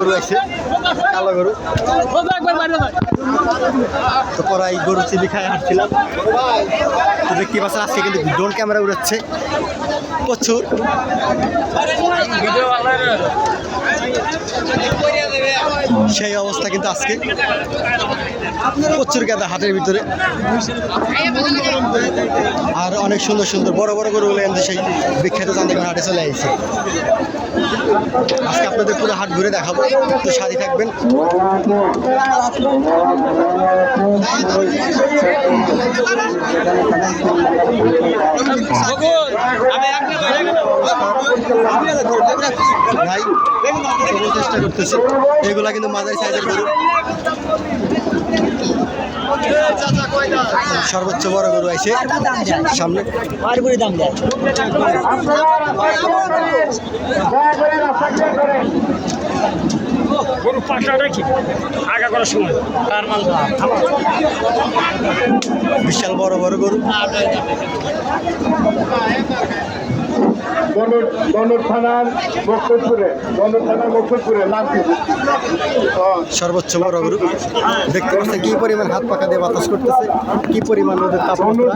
গরু আছে কালো গরু তো পরাই গরু চিবি খায় হাঁটছিলাম তো দেখতে পাচ্ছেন আজকে কিন্তু ড্রোন ক্যামেরা উড়াচ্ছে প্রচুর সেই অবস্থা কিন্তু আজকে প্রচুর গাদা হাটের ভিতরে আর অনেক সুন্দর সুন্দর বড় বড় গরুগুলো কিন্তু সেই বিখ্যাত চান্দিগঞ্জ হাটে চলে আসছে আজকে আপনাদের পুরো হাট ঘুরে দেখাবো তো সাথে থাকবেন ভাই চেষ্টা করতেছে এগুলা কিন্তু মাঝারি সাইজের গরু সর্বোচ্চ বড় গরু আছে সামনে দাম দেয় গরু পাশা রাখি আগা করার সময় তার মাল বিশাল বড় বড় গরু সর্বোচ্চ বড় গরু দেখতে পাচ্ছেন কি পরিমাণ হাত পাকা দিয়ে বাতাস করতেছে কি পরিমাণ ওদের তাপমাত্রা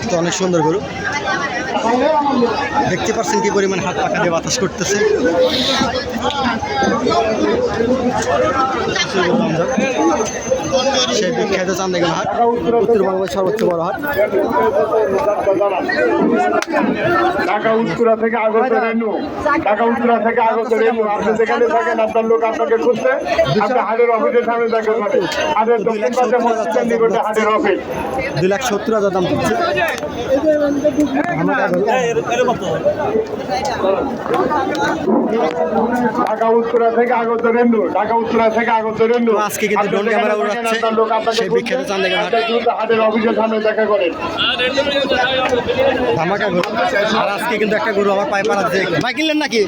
তো অনেক সুন্দর গরু দেখতে পাচ্ছেন কি পরিমাণ হাত পাকা দিয়ে বাতাস করতেছে সেই বিখ্যাত চান্দিগঞ্জ হাট উত্তরবঙ্গের সর্বোচ্চ বড় হাট ঢাকা উত্তরা থেকে আগত রেণু আপনি যেখানে থাকেন আপনার লোক আপনাকে খুঁজছে আপনি হাটের অফিসের সামনে দেখা করে হাটের দক্ষিণ পাশে মসজিদের নিকটে হাটের অফিস 2,70,000 দাম দিচ্ছে ঢাকা উত্তরা থেকে আগত রেণু আজকে কিন্তু ড্রোন ক্যামেরা উড়াচ্ছে সেই বিখ্যাত চান্দিগঞ্জ হাটের অফিসের সামনে দেখা করেন ধামাকা গরু আর আজকে কিন্তু একটা গরু আমার পায়ে পাড়া দিয়ে ভাই কিনলেন নাকি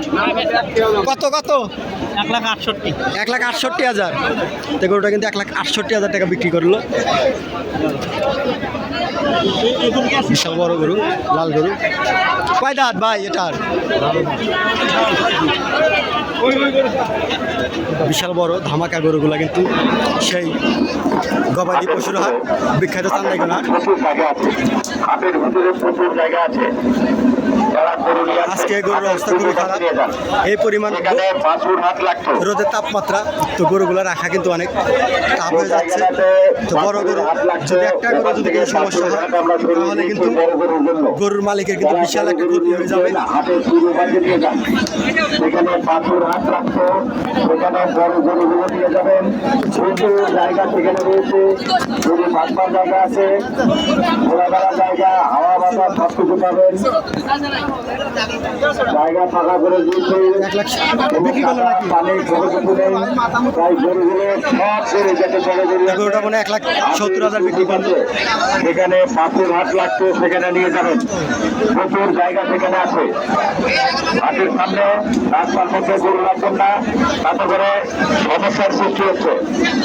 কত 1,68,000 তো গরুটা কিন্তু 1,68,000 টাকা বিক্রি করলো বিশাল বড় গরু লাল গরু কয় দাঁত ভাই এটার বিশাল বড় ধামাকা গরুগুলা কিন্তু সেই গবাদি পশুর হাট বিখ্যাত চান্দিগঞ্জ হাট আজকে গরুর অবস্থা খুবই খারাপ এই পরিমাণ রোদের তাপমাত্রা তো গরুগুলো রাখা কিন্তু অনেক তাপ হয়ে যাচ্ছে তো বড় গরু যদি একটা গরু যদি কোনো সমস্যা হয় তাহলে কিন্তু গরুর মালিকের কিন্তু বিশাল একটা ক্ষতি হয়ে যাবে জায়গা ফাঁকা করে দিয়েছে 1,00,000 বিক্রি করলো নাকি গরুটা মনে 1,70,000 বিক্রি করলো সেখানে পাথর হাট লাগতো সেখানে নিয়ে যাবেন প্রচুর জায়গা সেখানে আছে হাটের সামনে রাস্তার মধ্যে গরু রাখবেন না তাতে করে সমস্যার সৃষ্টি হচ্ছে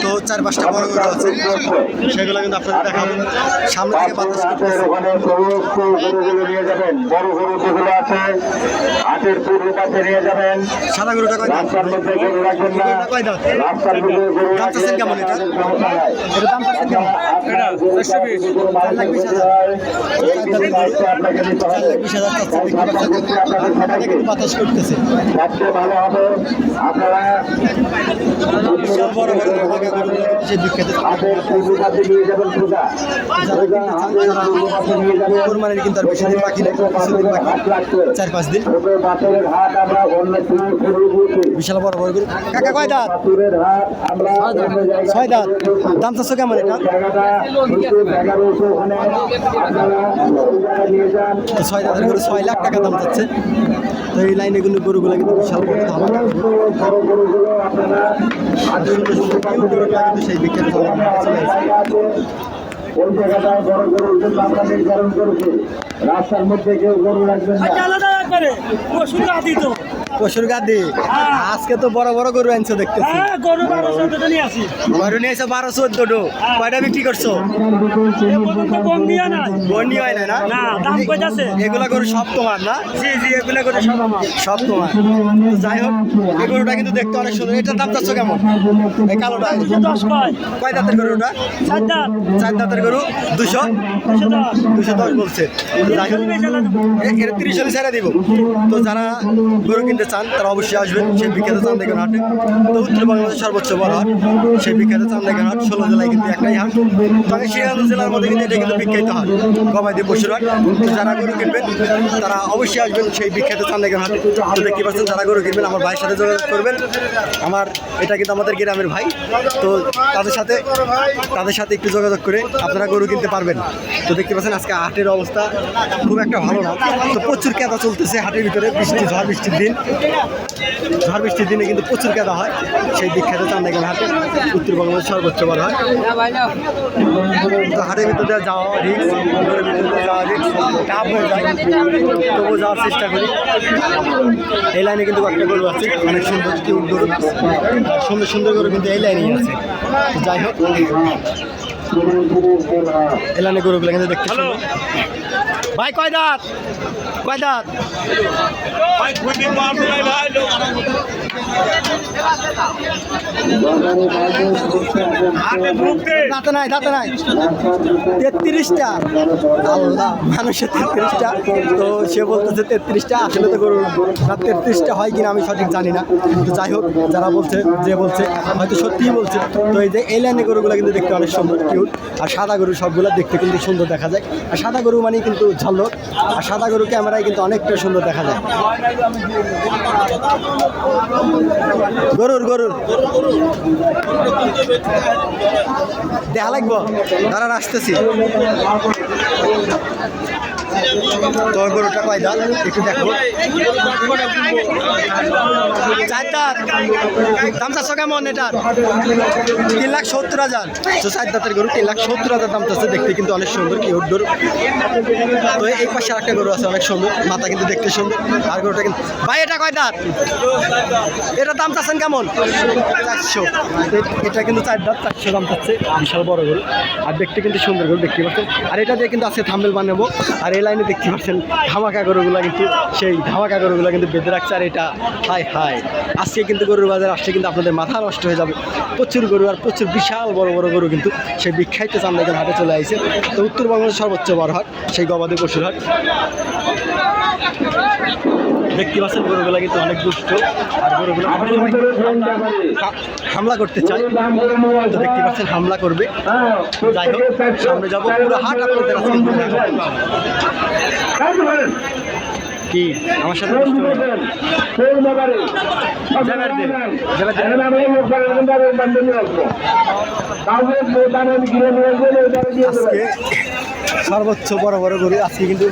তো 4-5টা বড় গরু আছে সেগুলো কিন্তু আপনাদের দেখাবো সামনে থেকে বাতাস করতেছে ওখানে সমস্ত গরুগুলো নিয়ে যাবেন বড় গরু যেগুলো আছে হাটের পূর্ব পাশে নিয়ে যাবেন সাদা গরুটা কয় দাম রাস্তার মধ্যে গরু রাখবেন না কয় দাম রাস্তার মধ্যে গরু দাম চাচ্ছেন কেমন এটা এর দাম চাচ্ছেন কেমন বাতাস করতেছে ভালো হবে আপনারা বড় বড় সেই বিখ্যাত নিয়ে যাবেন কোরবানির কিন্তু আর বেশি দিন বাকি নেই কিছুদিন বাকি 4-5 দিন বিশাল বড় বড় গরু কাকা কয় দাঁত 6 দাঁত দাম চাচ্ছ কেমন এটা 6 দাঁতের গরু 6 লাখ টাকা দাম চাচ্ছে তো এই লাইনে কিন্তু গরুগুলো কিন্তু বিশাল বড় কিন্তু সেই বিখ্যাত ওই জায়গাটায় বড় গরুর জন্য আমরা নির্ধারণ করেছি রাস্তার মধ্যে কেউ গরু রাখবেন না। পশুর গাদি আজকে তো বড় বড় গরু আনছো দেখতেছি। হ্যাঁ গরু 12-14টা নিয়ে আসি। গরু নিয়ে এসে 12-14টো কয়টা বিক্রি করছো? এ পর্যন্ত কম দিয়া নাই। বন্ডি হয় না? না দাম কইতাছে। এগুলা গরু সব তোমার না? জি জি এগুলা করে সব আমার। সব তোমার। তো যাই হোক এই গরুটা কিন্তু দেখতে অনেক সুন্দর। এটার দাম চাচ্ছ কেমন? এই কালোটা 210 কয়। কয় দাঁতের গরুটা? 4 দাঁত। 4 দাঁতের গরু 200 210। 210 বলছে। তো যাই হোক এর 30 হলে ছেড়ে দিব। তো যারা গরু কিনতে চান তারা অবশ্যই আসবেন সেই বিখ্যাত চান্দেগান হাটে। তো উত্তর বাংলাদেশের সর্বোচ্চ বড় হাট সেই বিখ্যাত চান্দেগান হাট 16 জেলায় কিন্তু একটাই হাট। তবে সিরাজগঞ্জ জেলার মধ্যে কিন্তু এটা কিন্তু বিখ্যাত হাট গবাদি পশুর হাট। তো যারা গরু কিনবেন তারা অবশ্যই আসবেন সেই বিখ্যাত চান্দেগান হাটে। তো দেখতে পাচ্ছেন যারা গরু কিনবেন আমার ভাইয়ের সাথে যোগাযোগ করবেন। আমার এটা কিন্তু আমাদের গ্রামের ভাই। তো তাদের সাথে একটু যোগাযোগ করে আপনারা গরু কিনতে পারবেন। তো দেখতে পাচ্ছেন আজকে হাটের অবস্থা খুব একটা ভালো না। তো প্রচুর কেদা চলতেছে হাটের ভিতরে, ঝড় বৃষ্টির দিনে কিন্তু প্রচুর কেদা হয় সেই বিখ্যাত চান্দেগান হাটে উত্তরবঙ্গের সর্বোচ্চ বড় হয়। তো হাটের ভিতরে যাওয়া রিক্স, ঘরের ভিতরে যাওয়া রিক্স, টাফ হয়ে যায়, তবুও যাওয়ার চেষ্টা করি। এই লাইনে কিন্তু একটা গরু আছে অনেক সুন্দর কিউট গরু, সুন্দর সুন্দর গরু কিন্তু এই লাইনেই আছে। তো যাই হোক এই লাইনে গরুগুলো কিন্তু দেখতে সুন্দর। ভাই কয় দাঁত? দাঁতে নাই 33টা। আল্লাহ, মানুষের 33টা। তো সে বলতেছে 33টা, আসলে তো গরু 33টা হয় কিনা আমি সঠিক জানি না। তো যাই হোক যারা বলছে হয়তো সত্যিই বলছে। তো এই যে এই লাইনে গরুগুলো কিন্তু দেখতে অনেক সুন্দর কিউট। আর সাদা গরু সবগুলো দেখতে কিন্তু সুন্দর দেখা যায়। আর সাদা গরু মানে কিন্তু ঝালক, আর সাদা গরু ক্যামেরায় কিন্তু অনেকটা সুন্দর দেখা যায়। গরুর দেখা লাগবো, দাঁড়ান আসতেছি। তো গরুটা কয় দাঁত একটু দেখো। 4 দাঁত। দাম চাচ্ছ কেমন এটার? 3,70,000। তো 4 দাঁতের গরু 3,70,000 দাম চাচ্ছে। দেখতে কিন্তু অনেক সুন্দর কিউট গরু। তো এই পাশে একটা গরু আছে অনেক সুন্দর, মাথা কিন্তু দেখতে সুন্দর। আর গরুটা কিন্তু ভাই এটা কয় দাঁত? এটার দাম চাচ্ছেন কেমন? 400। এটা কিন্তু 4 দাঁত, 400 দাম চাচ্ছে। বিশাল বড় গরু আর দেখতে কিন্তু সুন্দর গরু দেখতে পাচ্ছেন। আর এটা দিয়ে কিন্তু আজকে থাম্বনেল বানাবো। আর এই লাইনে দেখতে পাচ্ছেন ধামাকা গরুগুলো কিন্তু সেই ধামাকা গরুগুলো কিন্তু বেঁধে রাখছে। আর এটা হাই আজকে কিন্তু গরুর বাজার আসছে কিন্তু আপনাদের মাথা নষ্ট হয়ে যাবে। প্রচুর গরু আর প্রচুর বিশাল বড় বড় গরু কিন্তু সেই বিখ্যাত চান্দেগান হাটে চলে আসছে। তো উত্তরবঙ্গের সর্বোচ্চ বড় হাট সেই গবাদি পশুর হাট। দেখতে পাচ্ছেন গরুগুলা কিন্তু অনেক দুষ্ট আর গরুগুলো হামলা করতে চায়। তো দেখতে পাচ্ছেন হামলা করবে। যাই হোক সামনে যাবো, পুরো হাট আপনাদের আজকে কি আমার সাথে আজকে সর্বোচ্চ বড় বড় গরু আজকে কিন্তু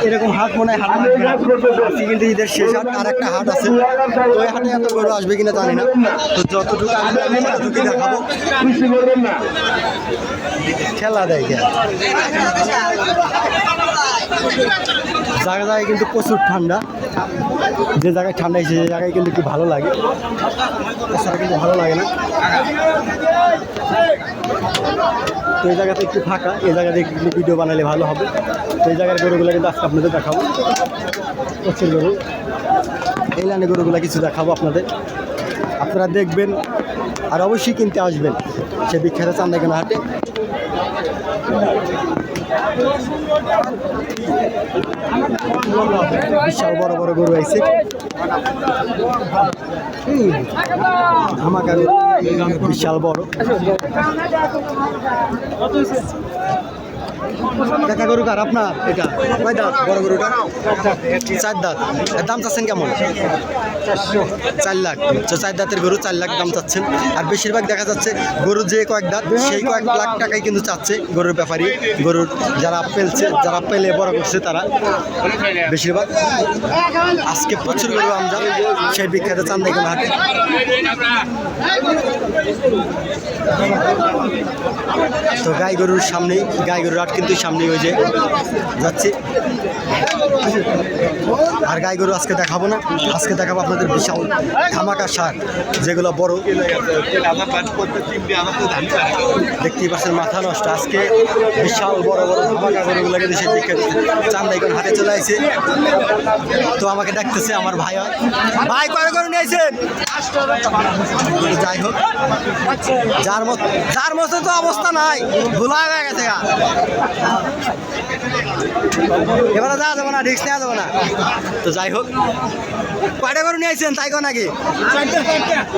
এরকম হাট মনে হয় হাট আজকে কিন্তু ঈদের শেষ হাট। আর একটা হাট আছে, তো ওই হাটে এত গরু আসবে কিনা জানি না। তো যতটুকু আসবে আমি ততটুকুই দেখাবো। খেলা দেয় জায়গায় কিন্তু প্রচুর ঠান্ডা। যে জায়গায় ঠান্ডা সে জায়গায় কিন্তু একটু ভালো লাগে, তাছাড়া কিন্তু ভালো লাগে না। তো এই জায়গাতে একটু ফাঁকা, এই জায়গাতে একটু ভিডিও বানালে ভালো হবে। তো এই জায়গার গরুগুলো কিন্তু আজকে আপনাদের দেখাবো। প্রচুর গরু এই লাইনে গরুগুলো কিছু দেখাবো আপনাদের, আপনারা দেখবেন আর অবশ্যই কিনতে আসবেন সে বিখ্যাত চান্দেগান হাটে। বিশাল বড় বড় গরু আছে, ধামাকা বিশাল বড়। দেখা গরু কার আপনার? এটা কয় দাঁত বড় গরুটা? 4 দাঁত। দাম চাচ্ছেন কেমন? 4 লাখ। 4 দাঁতের গরু 4 লাখ দাম চাচ্ছেন। আর বেশিরভাগ দেখা যাচ্ছে গরু যে কয়েক দাঁত সেই কয়েক লাখ টাকাই কিন্তু চাচ্ছে গরুর ব্যাপারী। গরুর যারা পেলে বড় করছে তারা বেশিরভাগ। আজকে প্রচুর গরু আমদানি সেই বিখ্যাত চান্দেগান হাটে। তো গাই গরুর সামনেই, গাই গরুর হাট কিন্তু সামনেই ওই যে যাচ্ছি। আর গাই গরু আজকে দেখাবো না, আজকে দেখাবো আপনাদের বিশাল ধামাকা সার, যেগুলো বড় দেখতেই পাচ্ছেন, মাথা নষ্ট। আজকে বিশাল বড় বড় ধামাকা গরুগুলো কিন্তু সে দিকে চান্দাইগঞ্জ হাটে চলে আসছে। তো আমাকে ডাকতেছে আমার ভাই, হয় ভাই কয় গরু নিয়েছেন? যাই হোক, যার মতো তো অবস্থা নাই, ভুলা হয়ে গেছে। এবারে যাওয়া যাবে না, রিক্স নেওয়া যাবে না। তো যাই হোক, কয়টা গরু নিয়েছেন তাই কো নাকি?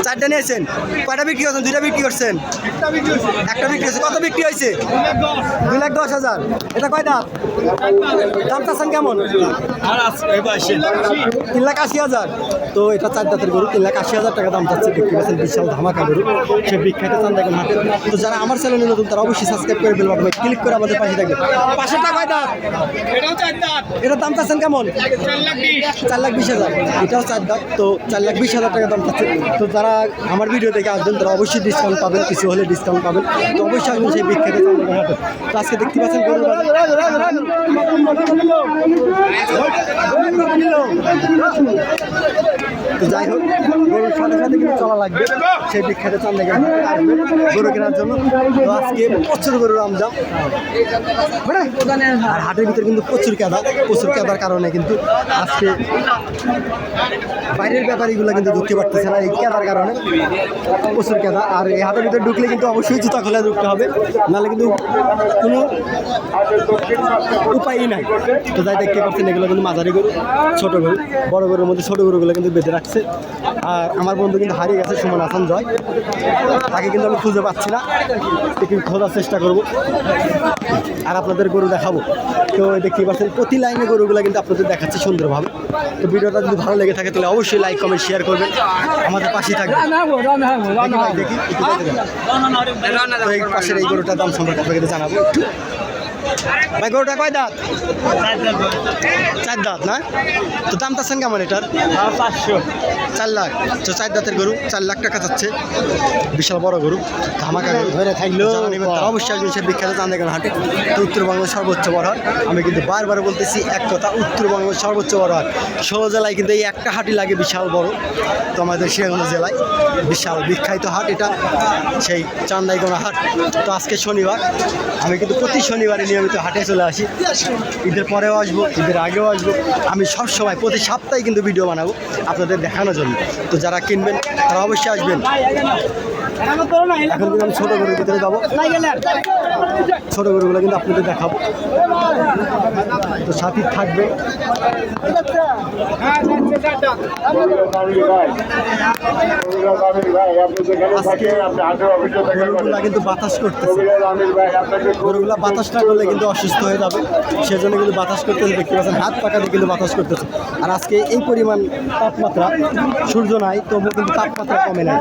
চারটা নিয়েছেন। কয়টা বিক্রি করছেন? দুইটা বিক্রি করছেন, একটা বিক্রি হয়েছে। কত বিক্রি হয়েছে? 2,10,000। এটা কয় দাঁত? দাম চাচ্ছেন কেমন? 3,80,000। তো এটা 4 দাঁতের গরু, 3,80,000 টাকা দাম চাচ্ছে। দেখতে পাচ্ছেন বিশাল ধামাকা গরু, সে বিখ্যাত চান্দাইগঞ্জ হাটে। তো যারা আমার চ্যানেলে নতুন তারা অবশ্যই সাবস্ক্রাইব করে বেল বাটনে ক্লিক করে আমাদের পাশে থাকবে। পাশেরটা কয় দাঁত? এটার দাম চাচ্ছেন কেমন? 4,20,000। এটাও 4 দাঁত। তো 4,20,000 টাকা দাম চাচ্ছে। তো যারা আমার ভিডিও দেখে আসবেন তারা অবশ্যই ডিসকাউন্ট পাবেন, কিছু হলে ডিসকাউন্ট পাবেন। তো অবশ্যই আসবেন সেই বিখ্যাত চান্দাইগঞ্জ হাটে। তো আজকে দেখতে পাচ্ছেন গরুর বাজার। তো যাই হোক, গরুর সাথে সাথে কিন্তু চলা লাগবে সেই বিখ্যাত চান্দাইগঞ্জ হাটে আসবে গরু কেনার জন্য। তো আজকে প্রচুর গরুর আমদাম, আর হাটের ভিতরে কিন্তু প্রচুর কেদার কারণে কিন্তু আজকে বাইরের ব্যাপারীগুলো কিন্তু ঢুকতে পারতেছে না, এই কেদার কারণে প্রচুর কেদা। আর এই হাটের ভিতরে ঢুকলে কিন্তু অবশ্যই জুতা খোলা ঢুকতে হবে, নাহলে কিন্তু কোনো উপায়ই নাই। তো যাই দেখতে পাচ্ছেন, এগুলো কিন্তু মাঝারি গরু, ছোটো গরু। বড় গরুর মধ্যে ছোটো গরুগুলো কিন্তু বেঁধে রাখছে। আর আমার বন্ধু কিন্তু হারিয়ে গেছে, সুমন হাসান জয়, তাকে কিন্তু আমি খুঁজে পাচ্ছি না, একটু খোঁজার চেষ্টা করব আর আপনাদের গরু দেখাবো। তো দেখতেই পাচ্ছেন প্রতি লাইনে গরুগুলো কিন্তু আপনাদের দেখাচ্ছে সুন্দরভাবে। তো ভিডিওটা যদি ভালো লেগে থাকে তাহলে অবশ্যই লাইক কমেন্ট শেয়ার করবেন, আমাদের পাশেই থাকবেন। দেখি তো এই পাশের এই গরুটার দাম সম্পর্কে আপনাকে জানাবো একটু। ভাই গরুটা কয় দাঁত? 4 দাঁত না? তো দাম চাচ্ছেন কেমন এটার? 4 লাখ। তো 4 দাঁতের গরু 4 লাখ টাকা চাচ্ছে, বিশাল বড় গরু, ধামাকা গরু। অবশ্যই আসবেন সে বিখ্যাত চান্দাইগঞ্জ হাটে। তো উত্তরবঙ্গের সর্বোচ্চ বড় হাট, আমি কিন্তু বারবার বলতেছি এক কথা, উত্তরবঙ্গের সর্বোচ্চ বড় হাট। 16 জেলায় কিন্তু এই একটা হাটই লাগে বিশাল বড়। তো আমাদের সিরাজগঞ্জ জেলায় বিশাল বিখ্যাত হাট এটা, সেই চান্দাইগঞ্জ হাট। তো আজকে শনিবার, আমি কিন্তু প্রতি শনিবারে নিয়মিত হাটে চলে আসি। ঈদের পরেও আসবো, ঈদের আগেও আসবো। আমি সবসময় প্রতি সপ্তাহে কিন্তু ভিডিও বানাবো আপনাদের দেখানোর জন্য। তো যারা কিনবেন তারা অবশ্যই আসবেন। এখন কিন্তু আমি ছোটো গরুর ভিতরে যাবো, ছোটো গরুগুলো কিন্তু আপনাদের দেখাবো। তো সাথী থাকবে। গরুগুলা কিন্তু বাতাস করতেছে, গরুগুলা বাতাস না করলে কিন্তু অসুস্থ হয়ে যাবে, সেজন্য কিন্তু বাতাস করতেছে। দেখতে পাচ্ছেন হাত পাকাতে কিন্তু বাতাস করতেছে। আর আজকে এই পরিমাণ তাপমাত্রা, সূর্য নাই তবুও কিন্তু তাপমাত্রা কমে নাই।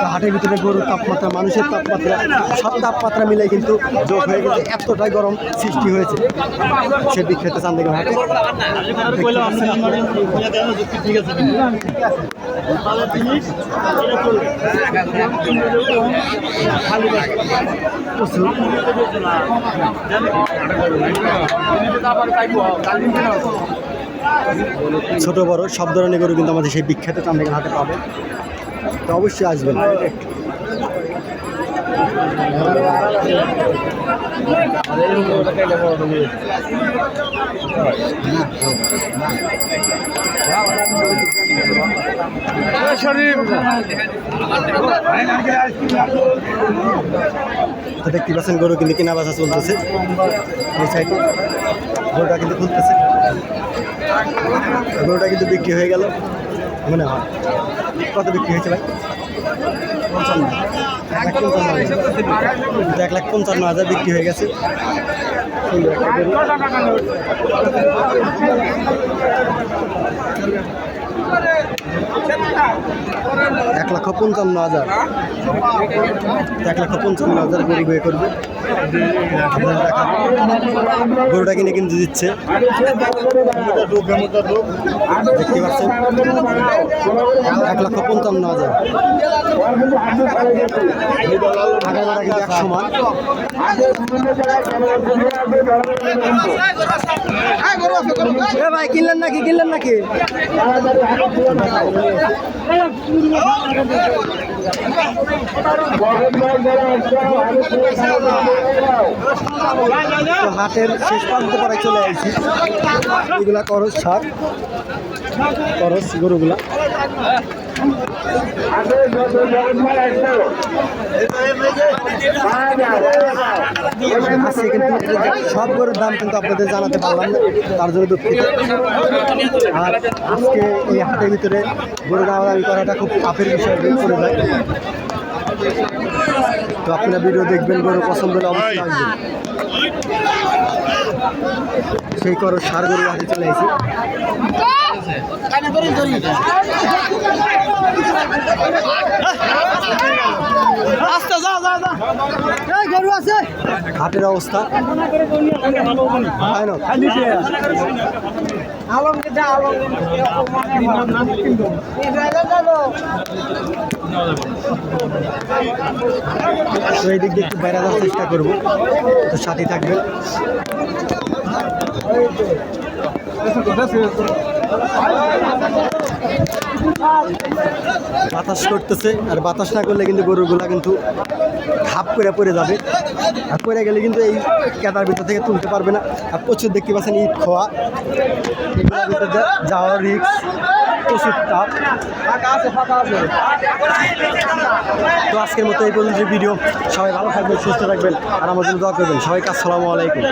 তো হাটের ভিতরে গরুর তাপমাত্রা, মানুষের তাপমাত্রা, সব তাপমাত্রা মিলে কিন্তু যোগ হয়ে গেছে, এতটাই গরম সৃষ্টি হয়েছে সে বিখ্যাত চান্দাইগঞ্জ হাটে। ছোট বড় সব ধরনের গরু কিন্তু আমাদের সেই বিখ্যাত চান্দাইগঞ্জ হাটে পাবে। তো অবশ্যই আসবেন। তো দেখতে পাচ্ছেন গরু কিন্তু কেনা বেচা চলতেছে, এই সাইডে গরুটা কিন্তু খুলতেছে। গরুটা কিন্তু বিক্রি হয়ে গেল মনে হয়। কত বিক্রি হয়েছে ভাই? 1,55,000 বিক্রি হয়ে গেছে। 1,55,000 1,55,000 গরু বিয়ে করবে। আপনারা দেখাবো। গরুটা কিনে কিন্তু দিচ্ছে, দেখতে পাচ্ছেন 1,55,000। আগামীরা কিন্তু এক সমান। ভাই কিনলেন নাকি তো হাটের শেষ প্রান্ত পরে চলে আসছি। এগুলা করস ছাড়, করস গরুগুলা। আজকে কিন্তু সব গরুর দাম কিন্তু আপনাদের জানাতে পারলাম না, তার জন্য দুঃখিত। আর আজকে এই হাটের ভিতরে গরু দামাদামি করাটা খুব চাপের বিষয় করে যায়। তো আপনারা ভিডিও দেখবেন, গরু পছন্দ হলে অবশ্যই আসবেন। সেই করো সার গরু হাতে চলে এসেছি। গরু আছে, হাটের অবস্থা ভয়ানক। তো এই দিক দিয়ে একটু বাইরে যাওয়ার চেষ্টা করবো, তো সাথে থাকবেন। বাতাস করতেছে, আর বাতাস না করলে কিন্তু গরুগুলা কিন্তু ঘাপ করে পড়ে যাবে, আর পড়ে গেলে কিন্তু এই কেদার ভিতর থেকে তুলতে পারবে না। আর প্রচুর দেখতে পাচ্ছেন ইট খোয়া, এগুলোর ভিতর যাওয়ার রিস্ক, প্রচুর তাপ। তো আজকের মতো এই পর্যন্ত ভিডিও। সবাই ভালো থাকবেন, সুস্থ থাকবেন, আর আমার জন্য দোয়া করবেন। সবাইকে আসসালামু আলাইকুম।